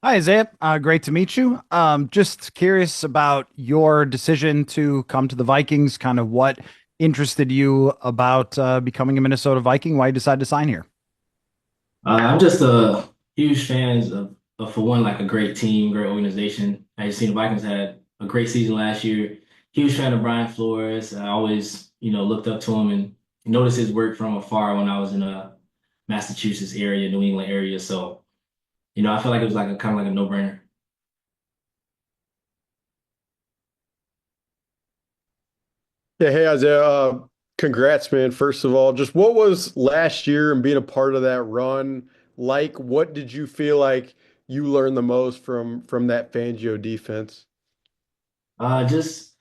Hi, Isaiah. Great to meet you. Just curious about your decision to come to the Vikings, kind of what interested you about becoming a Minnesota Viking, why you decided to sign here. I'm just a huge fan for one, like a great team, great organization. I just seen the Vikings had a great season last year. Huge fan of Brian Flores. I always, looked up to him and noticed his work from afar when I was in Massachusetts area, New England area. So, I feel like it was like a kind of like a no-brainer. Yeah, hey Isaiah, congrats, man. First of all, just what was last year and being a part of that run like? What did you feel like you learned the most from that Fangio defense? Just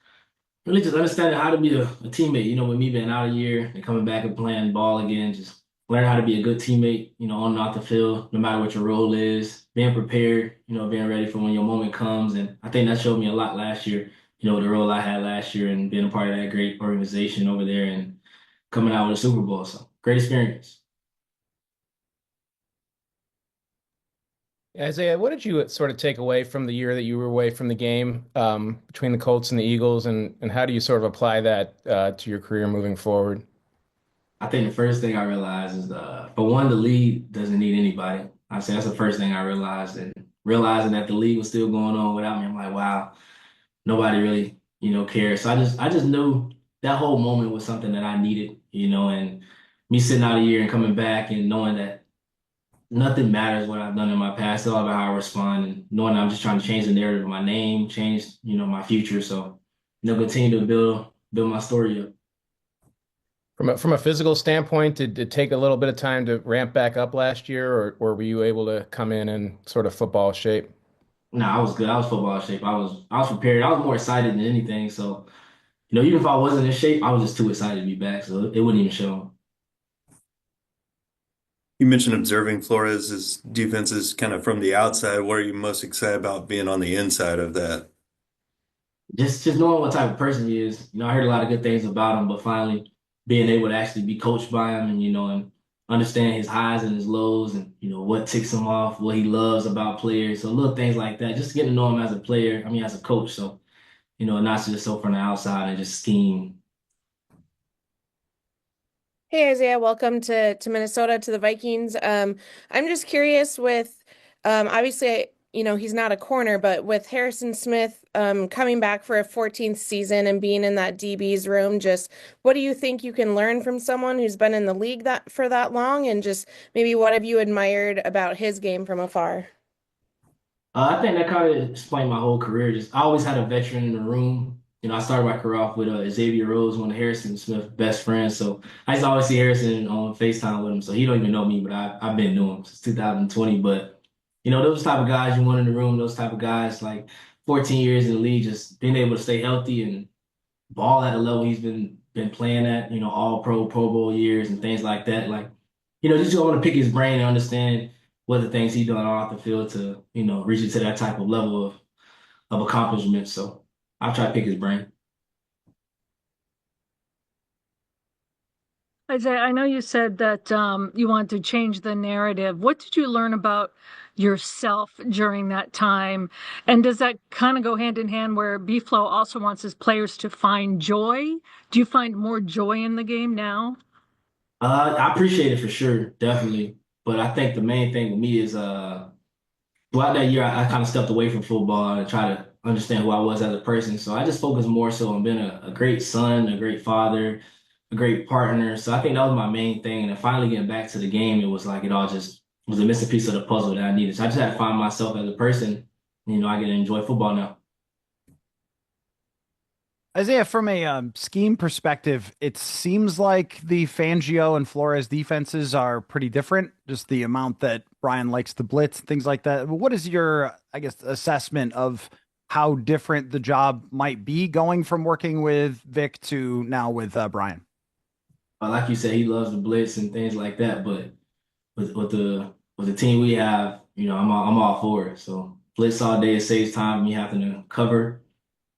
really just understanding how to be a teammate, with me being out a year and coming back and playing ball again, just learn how to be a good teammate, on and off the field, no matter what your role is, being prepared, being ready for when your moment comes. And I think that showed me a lot last year, the role I had last year and being a part of that great organization over there and coming out with a Super Bowl. So great experience. Isaiah, what did you sort of take away from the year that you were away from the game between the Colts and the Eagles, and how do you sort of apply that to your career moving forward? I think the first thing I realized is, for one, the league doesn't need anybody. I say that's the first thing I realized, and realizing that the league was still going on without me, I'm like, wow, nobody really, cares. So I just knew that whole moment was something that I needed, and me sitting out a year and coming back and knowing that nothing matters what I've done in my past, it's all about how I respond and knowing I'm just trying to change the narrative of my name, change, my future. So, continue to build my story up. From a physical standpoint, did it take a little bit of time to ramp back up last year, or were you able to come in sort of football shape? No, I was good. I was football shape. I was prepared. I was more excited than anything. So, even if I wasn't in shape, I was just too excited to be back. So it wouldn't even show. You mentioned observing Flores' defenses kind of from the outside. What are you most excited about being on the inside of that? Just knowing what type of person he is. I heard a lot of good things about him, but finally being able to actually be coached by him and and understand his highs and his lows and what ticks him off, what he loves about players. So little things like that. Just getting to know him as a player, I mean as a coach. So, not just so from the outside and just scheme. Hey Isaiah, welcome to Minnesota to the Vikings. I'm just curious with obviously he's not a corner, but with Harrison Smith coming back for a 14th season and being in that DB's room, just what do you think you can learn from someone who's been in the league that for that long, and just maybe what have you admired about his game from afar? I think that kind of explained my whole career. Just I always had a veteran in the room. I started my career off with Xavier Rhodes, one of Harrison Smith's best friends. So I used to always see Harrison on FaceTime with him. So he don't even know me, but I've been knowing him since 2020. But those type of guys you want in the room, those type of guys like 14 years in the league, just being able to stay healthy and ball at the level he's been playing at, all Pro Bowl years and things like that. Like, just want to pick his brain and understand what the things he done off the field to, reach it to that type of level of accomplishment. So I'll try to pick his brain. Isaiah, I know you said that you want to change the narrative. What did you learn about yourself during that time? And does that kind of go hand in hand where B-Flow also wants his players to find joy? Do you find more joy in the game now? I appreciate it for sure, definitely. But I think the main thing with me is throughout that year I kind of stepped away from football and try to understand who I was as a person. So I just focused more so on being a great son, a great father, a great partner. So I think that was my main thing. And then finally getting back to the game, it was like it all just was a missing piece of the puzzle that I needed. So I just had to find myself as a person. I get to enjoy football now. Isaiah, from a scheme perspective, it seems like the Fangio and Flores defenses are pretty different. Just the amount that Brian likes to blitz, things like that. What is your, I guess, assessment of how different the job might be going from working with Vic to now with Brian? Like you said, he loves the blitz and things like that. But with the team we have, I'm all for it. So blitz all day, it saves time. Me having to cover.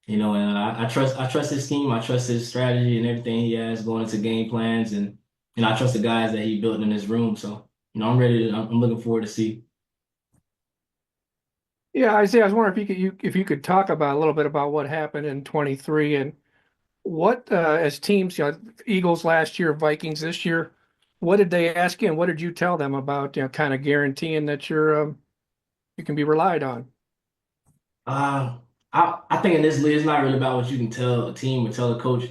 And I trust his scheme. I trust his strategy and everything he has going into game plans, and I trust the guys that he built in his room. So I'm ready. I'm looking forward to see. Yeah, Isaiah, I was wondering if you could talk about a little bit about what happened in 23 and what as teams, Eagles last year, Vikings this year, what did they ask you and what did you tell them about, kind of guaranteeing that you can be relied on? Uh, I think in this league, it's not really about what you can tell a team or tell a coach.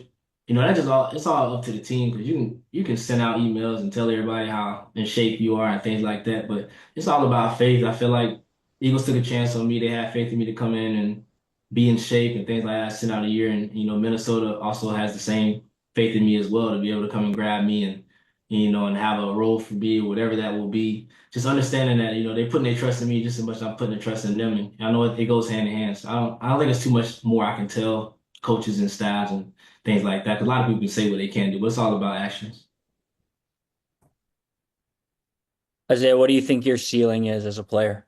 That just all it's all up to the team because you can send out emails and tell everybody how in shape you are and things like that. But it's all about faith. I feel like Eagles took a chance on me. They had faith in me to come in and be in shape and things like that. Send out a year, and Minnesota also has the same faith in me as well to be able to come and grab me and have a role for me, whatever that will be, just understanding that they're putting their trust in me just as much as I'm putting their trust in them, and I know it goes hand in hand. So I don't think it's too much more I can tell coaches and staffs and things like that. 'Cause a lot of people can say what they can do, but it's all about actions. Isaiah, what do you think your ceiling is as a player?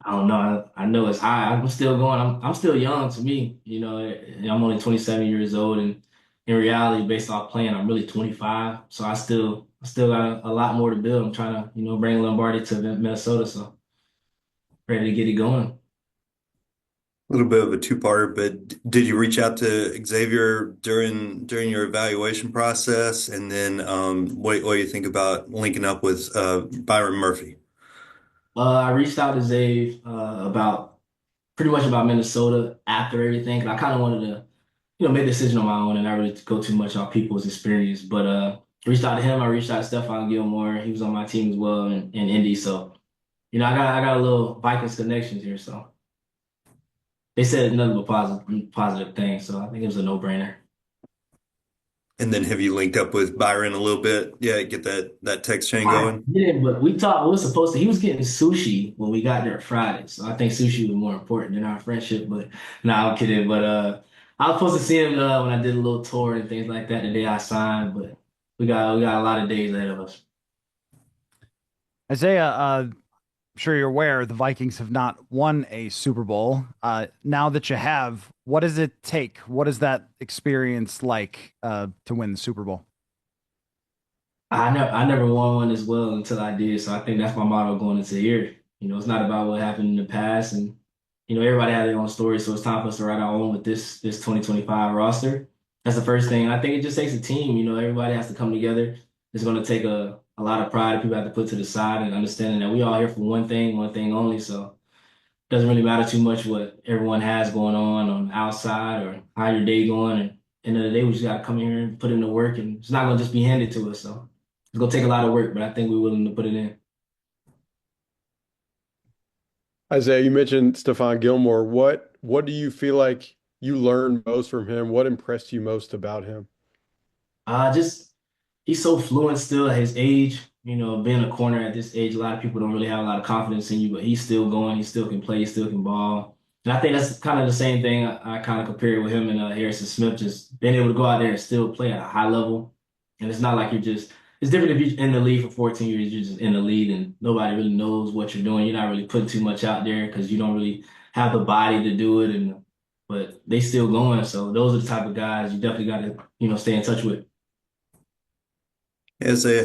I don't know. I know it's high. I'm still going. I'm still young to me. And I'm only 27 years old, and in reality, based off playing, I'm really 25. So I still got a lot more to build. I'm trying to bring Lombardi to Minnesota, so ready to get it going. A little bit of a two-parter, but did you reach out to Xavier during your evaluation process? And then what do you think about linking up with Byron Murphy? I reached out to Zave about pretty much about Minnesota after everything. 'Cause I kind of wanted to, make a decision on my own and not really go too much off people's experience. But reached out to him. I reached out to Stephon Gilmore. He was on my team as well in Indy. So, I got a little Vikings connections here. So they said nothing but positive things. So I think it was a no-brainer. And then have you linked up with Byron a little bit? Yeah, get that text chain I going. did, but we thought we were supposed to. He was getting sushi when we got there Friday, so I think sushi was more important than our friendship. But no, I'm kidding. But I was supposed to see him when I did a little tour and things like that the day I signed. But we got a lot of days ahead of us. Isaiah, I'm sure you're aware the Vikings have not won a Super Bowl. Now that you have, what does it take? What is that experience like to win the Super Bowl? I never won one as well until I did, so I think that's my motto going into here. It's not about what happened in the past, and everybody has their own story, so it's time for us to write our own with this 2025 roster. That's the first thing. I think it just takes a team. Everybody has to come together. It's going to take a lot of pride that people have to put to the side and understanding that we all here for one thing only. So it doesn't really matter too much what everyone has going on the outside or how your day going. And at the end of the day, we just got to come here and put in the work, and it's not going to just be handed to us. So it's going to take a lot of work, but I think we're willing to put it in. Isaiah, you mentioned Stephon Gilmore. What do you feel like you learned most from him? What impressed you most about him? Just he's so fluent still at his age. Being a corner at this age, a lot of people don't really have a lot of confidence in you, but he's still going. He still can play. He still can ball. And I think that's kind of the same thing I kind of compare it with him and Harrison Smith, just being able to go out there and still play at a high level. And it's not like it's different if you're in the league for 14 years, you're just in the league and nobody really knows what you're doing. You're not really putting too much out there because you don't really have the body to do it. But they still going. So those are the type of guys you definitely got to, stay in touch with.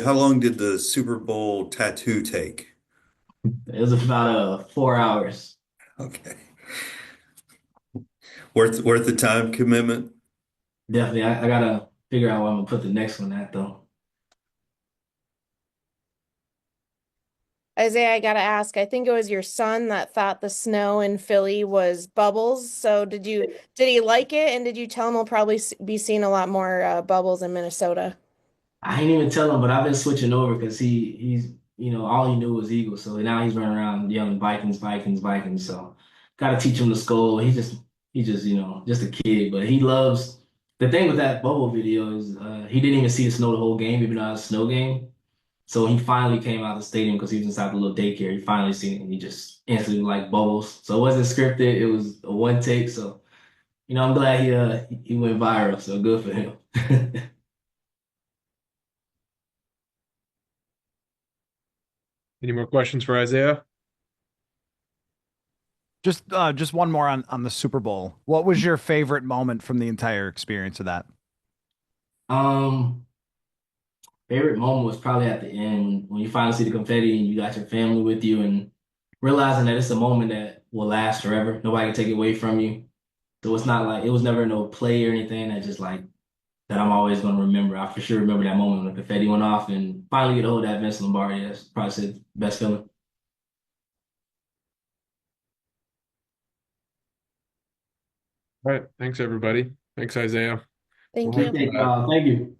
How long did the Super Bowl tattoo take? It was about 4 hours. Okay. Worth the time commitment? Definitely. I gotta figure out where I'm gonna put the next one at though. Isaiah, I gotta ask, I think it was your son that thought the snow in Philly was bubbles. So did he like it? And did you tell him we'll probably be seeing a lot more bubbles in Minnesota? I ain't even tell him, but I've been switching over because he's all he knew was Eagles. So now he's running around yelling Vikings, Vikings, Vikings. So gotta teach him the Skol. He's just just a kid, but he loves the thing with that bubble video is he didn't even see the snow the whole game, even though it was a snow game. So he finally came out of the stadium because he was inside the little daycare. He finally seen it and he just instantly like bubbles. So it wasn't scripted. It was a one take. So, I'm glad he went viral. So good for him. Any more questions for Isaiah? Just one more on the Super Bowl. What was your favorite moment from the entire experience of that? Um, Favorite moment was probably at the end when you finally see the confetti and you got your family with you and realizing that it's a moment that will last forever. Nobody can take it away from you. So it's not like it was never no play or anything that just like that I'm always gonna remember. I for sure remember that moment when the confetti went off and finally get a hold of that Vince Lombardi. That's probably the best feeling. All right. Thanks, everybody. Thanks, Isaiah. Thank We'll you. have, Thank you.